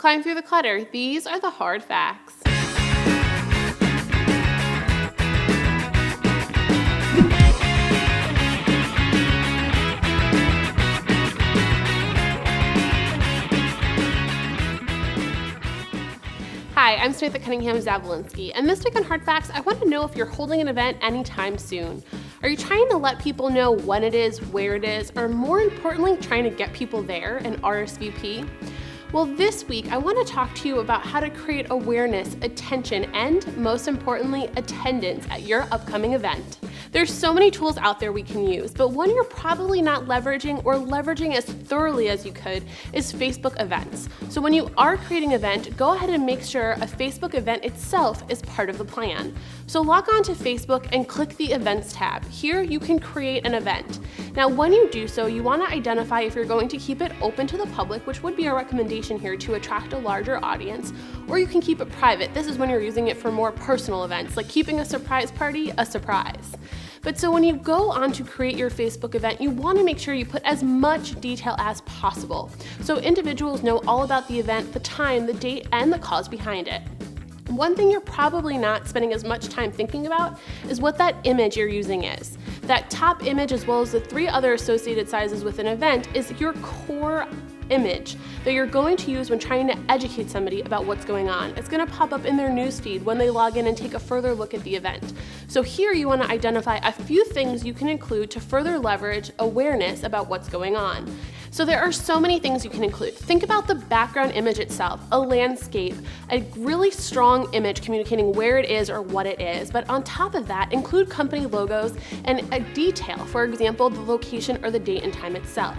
Climb through the clutter. These are the hard facts. Hi, I'm Samantha Cunningham-Zabolinsky, and this week on Hard Facts, I want to know if you're holding an event anytime soon. Are you trying to let people know when it is, where it is, or more importantly, trying to get people there and RSVP? Well, this week, I want to talk to you about how to create awareness, attention, and most importantly, attendance at your upcoming event. There's so many tools out there we can use, but one you're probably not leveraging or leveraging as thoroughly as you could is Facebook events. So when you are creating an event, go ahead and make sure a Facebook event itself is part of the plan. So log on to Facebook and click the Events tab. Here you can create an event. Now when you do so, you want to identify if you're going to keep it open to the public, which would be our recommendation here to attract a larger audience, or you can keep it private. This is when you're using it for more personal events, like keeping a surprise party a surprise. But so when you go on to create your Facebook event, you want to make sure you put as much detail as possible, so individuals know all about the event, the time, the date, and the cause behind it. One thing you're probably not spending as much time thinking about is what that image you're using is. That top image, as well as the 3 other associated sizes with an event, is your core image that you're going to use when trying to educate somebody about what's going on. It's going to pop up in their newsfeed when they log in and take a further look at the event. So here you want to identify a few things you can include to further leverage awareness about what's going on. So there are so many things you can include. Think about the background image itself, a landscape, a really strong image communicating where it is or what it is. But on top of that, include company logos and a detail, for example, the location or the date and time itself.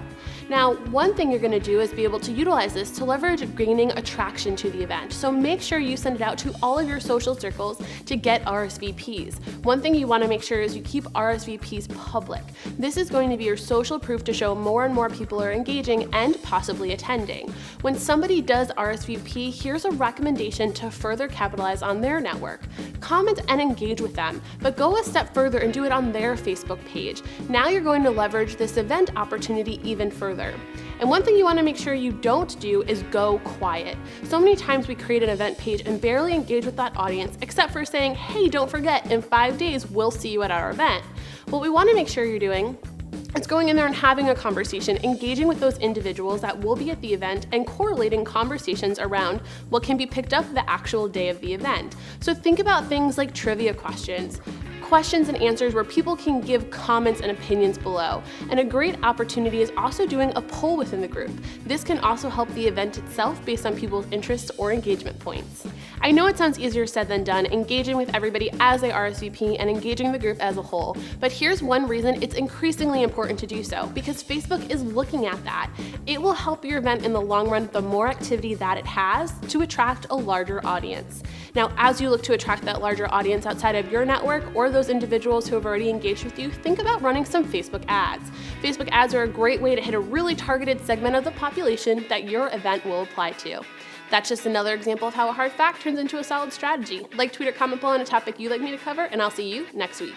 Now, one thing you're going to do is be able to utilize this to leverage gaining attraction to the event. So make sure you send it out to all of your social circles to get RSVPs. One thing you want to make sure is you keep RSVPs public. This is going to be your social proof to show more and more people are engaging and possibly attending. When somebody does RSVP, here's a recommendation to further capitalize on their network. Comment and engage with them, but go a step further and do it on their Facebook page. Now you're going to leverage this event opportunity even further. And one thing you want to make sure you don't do is go quiet. So many times we create an event page and barely engage with that audience, except for saying, hey, don't forget, in 5 days, we'll see you at our event. What we want to make sure you're doing is going in there and having a conversation, engaging with those individuals that will be at the event and correlating conversations around what can be picked up the actual day of the event. So think about things like trivia questions and answers where people can give comments and opinions below. And a great opportunity is also doing a poll within the group. This can also help the event itself based on people's interests or engagement points. I know it sounds easier said than done, engaging with everybody as they RSVP and engaging the group as a whole, but here's one reason it's increasingly important to do so, because Facebook is looking at that. It will help your event in the long run, the more activity that it has, to attract a larger audience. Now, as you look to attract that larger audience outside of your network or those individuals who have already engaged with you, think about running some Facebook ads. Facebook ads are a great way to hit a really targeted segment of the population that your event will apply to. That's just another example of how a hard fact turns into a solid strategy. Like, tweet, or comment below on a topic you'd like me to cover, and I'll see you next week.